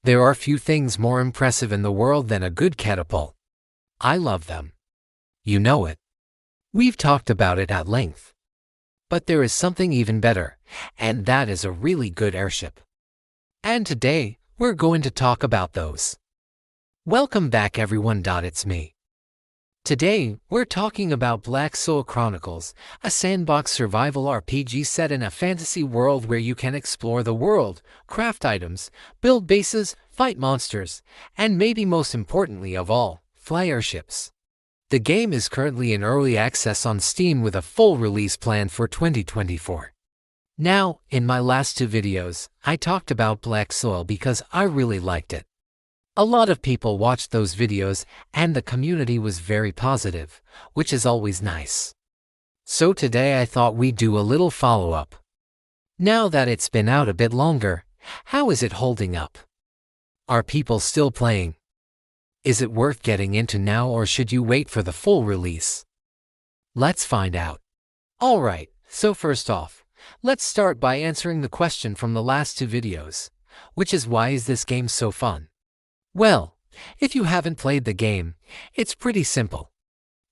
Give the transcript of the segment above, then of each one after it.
There are few things more impressive in the world than a good catapult. I love them. You know it. We've talked about it at length. But there is something even better, and that is a really good airship. And today, we're going to talk about those. Welcome back everyone. It's me. Today, we're talking about Blacksoil Chronicles, a sandbox survival RPG set in a fantasy world where you can explore the world, craft items, build bases, fight monsters, and maybe most importantly of all, fly airships. The game is currently in early access on Steam with a full release planned for 2024. Now, in my last two videos, I talked about Blacksoil because I really liked it. A lot of people watched those videos and the community was very positive, which is always nice. So today I thought we'd do a little follow-up. Now that it's been out a bit longer, how is it holding up? Are people still playing? Is it worth getting into now or should you wait for the full release? Let's find out. Alright, so first off, let's start by answering the question from the last two videos, which is why is this game so fun? Well, if you haven't played the game, it's pretty simple.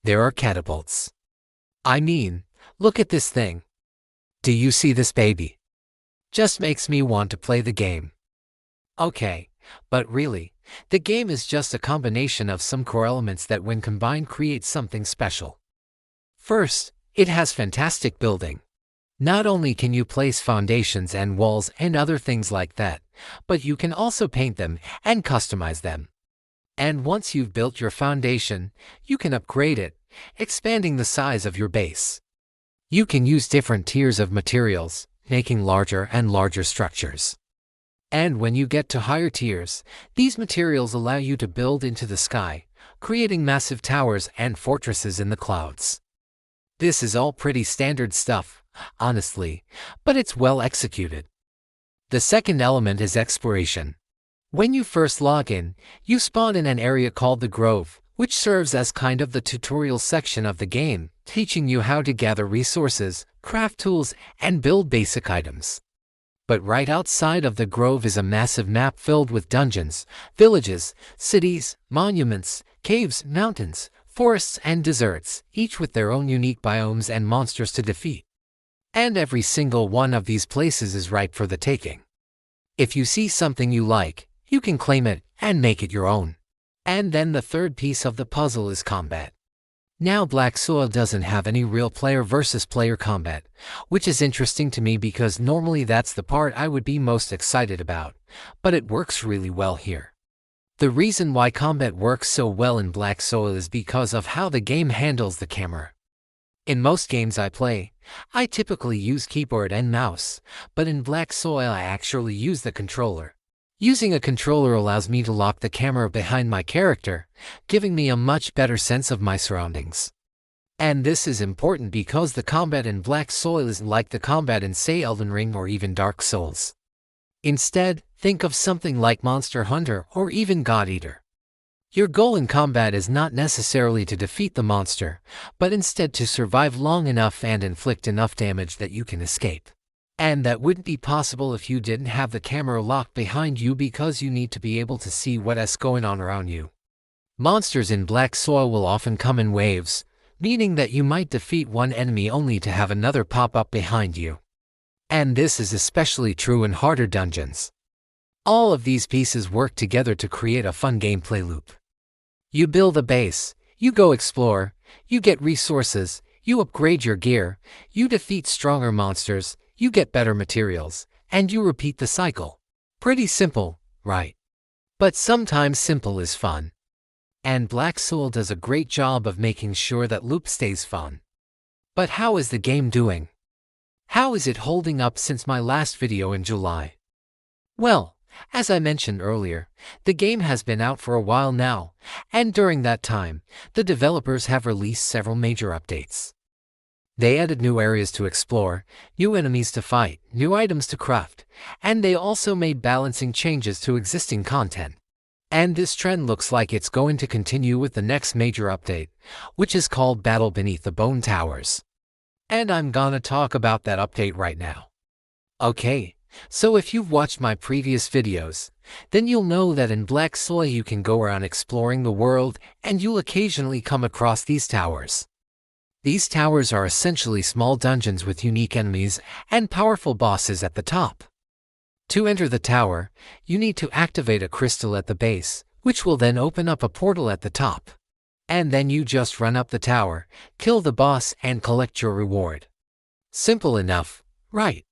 There are catapults. I mean, look at this thing. Do you see this baby? Just makes me want to play the game. Okay, but really, the game is just a combination of some core elements that when combined create something special. First, it has fantastic building. Not only can you place foundations and walls and other things like that, but you can also paint them and customize them. And once you've built your foundation, you can upgrade it, expanding the size of your base. You can use different tiers of materials, making larger and larger structures. And when you get to higher tiers, these materials allow you to build into the sky, creating massive towers and fortresses in the clouds. This is all pretty standard stuff, honestly, but it's well executed. The second element is exploration. When you first log in, you spawn in an area called the Grove, which serves as kind of the tutorial section of the game, teaching you how to gather resources, craft tools, and build basic items. But right outside of the Grove is a massive map filled with dungeons, villages, cities, monuments, caves, mountains, forests, and deserts, each with their own unique biomes and monsters to defeat. And every single one of these places is ripe for the taking. If you see something you like, you can claim it and make it your own. And then the third piece of the puzzle is combat. Now Blacksoil doesn't have any real player versus player combat, which is interesting to me because normally that's the part I would be most excited about, but it works really well here. The reason why combat works so well in Blacksoil is because of how the game handles the camera. In most games I play, I typically use keyboard and mouse, but in Blacksoil I actually use the controller. Using a controller allows me to lock the camera behind my character, giving me a much better sense of my surroundings. And this is important because the combat in Blacksoil isn't like the combat in say Elden Ring or even Dark Souls. Instead, think of something like Monster Hunter or even God Eater. Your goal in combat is not necessarily to defeat the monster, but instead to survive long enough and inflict enough damage that you can escape. And that wouldn't be possible if you didn't have the camera locked behind you because you need to be able to see what's going on around you. Monsters in Blacksoil will often come in waves, meaning that you might defeat one enemy only to have another pop up behind you. And this is especially true in harder dungeons. All of these pieces work together to create a fun gameplay loop. You build a base, you go explore, you get resources, you upgrade your gear, you defeat stronger monsters, you get better materials, and you repeat the cycle. Pretty simple, right? But sometimes simple is fun. And Blacksoil does a great job of making sure that loop stays fun. But how is the game doing? How is it holding up since my last video in July? Well, as I mentioned earlier, the game has been out for a while now, and during that time, the developers have released several major updates. They added new areas to explore, new enemies to fight, new items to craft, and they also made balancing changes to existing content. And this trend looks like it's going to continue with the next major update, which is called Battle Beneath the Bone Towers. And I'm gonna talk about that update right now. Okay, So if you've watched my previous videos, then you'll know that in Blacksoil you can go around exploring the world and you'll occasionally come across these towers. These towers are essentially small dungeons with unique enemies and powerful bosses at the top. To enter the tower, you need to activate a crystal at the base, which will then open up a portal at the top. And then you just run up the tower, kill the boss and collect your reward. Simple enough, right?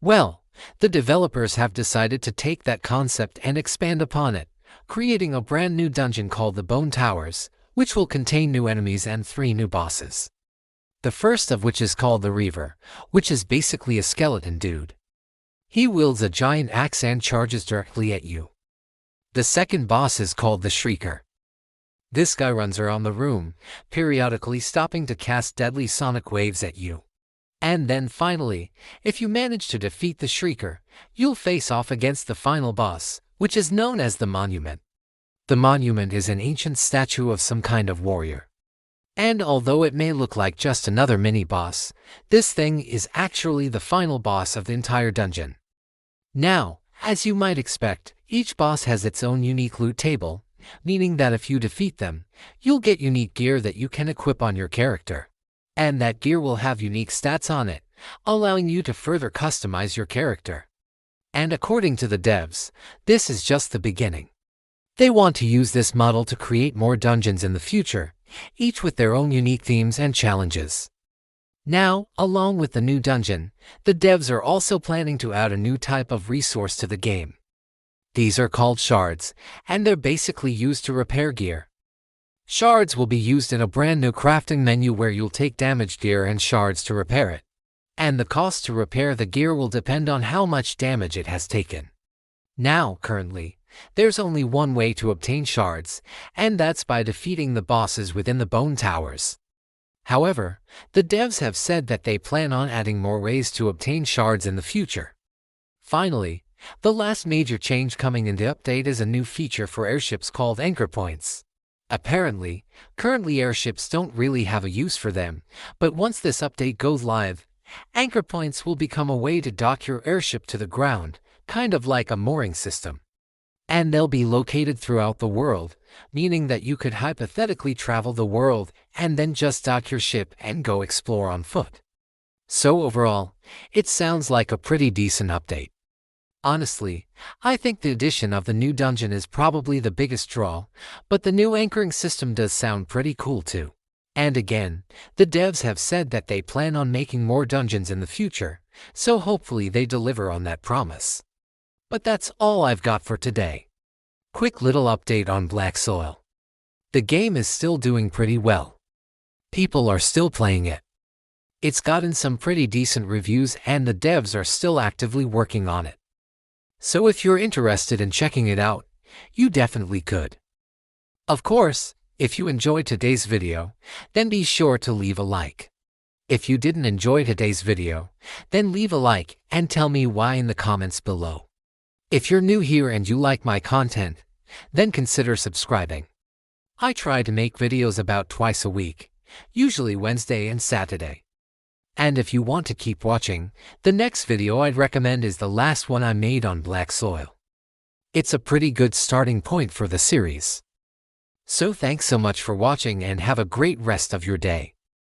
Well, the developers have decided to take that concept and expand upon it, creating a brand new dungeon called the Bone Towers, which will contain new enemies and 3 new bosses. The first of which is called the Reaver, which is basically a skeleton dude. He wields a giant axe and charges directly at you. The second boss is called the Shrieker. This guy runs around the room, periodically stopping to cast deadly sonic waves at you. And then finally, if you manage to defeat the Shrieker, you'll face off against the final boss, which is known as the Monument. The Monument is an ancient statue of some kind of warrior. And although it may look like just another mini-boss, this thing is actually the final boss of the entire dungeon. Now, as you might expect, each boss has its own unique loot table, meaning that if you defeat them, you'll get unique gear that you can equip on your character. And that gear will have unique stats on it, allowing you to further customize your character. And according to the devs, this is just the beginning. They want to use this model to create more dungeons in the future, each with their own unique themes and challenges. Now, along with the new dungeon, the devs are also planning to add a new type of resource to the game. These are called shards, and they're basically used to repair gear. Shards will be used in a brand new crafting menu where you'll take damaged gear and shards to repair it. And the cost to repair the gear will depend on how much damage it has taken. Now, currently, there's only one way to obtain shards, and that's by defeating the bosses within the Bone Towers. However, the devs have said that they plan on adding more ways to obtain shards in the future. Finally, the last major change coming into update is a new feature for airships called anchor points. Apparently, currently airships don't really have a use for them, but once this update goes live, anchor points will become a way to dock your airship to the ground, kind of like a mooring system. And they'll be located throughout the world, meaning that you could hypothetically travel the world and then just dock your ship and go explore on foot. So overall, it sounds like a pretty decent update. Honestly, I think the addition of the new dungeon is probably the biggest draw, but the new anchoring system does sound pretty cool too. And again, the devs have said that they plan on making more dungeons in the future, so hopefully they deliver on that promise. But that's all I've got for today. Quick little update on Blacksoil. The game is still doing pretty well. People are still playing it. It's gotten some pretty decent reviews and the devs are still actively working on it. So if you're interested in checking it out, you definitely could. Of course, if you enjoyed today's video, then be sure to leave a like. If you didn't enjoy today's video, then leave a like and tell me why in the comments below. If you're new here and you like my content, then consider subscribing. I try to make videos about twice a week, usually Wednesday and Saturday. And if you want to keep watching, the next video I'd recommend is the last one I made on Blacksoil. It's a pretty good starting point for the series. So thanks so much for watching and have a great rest of your day.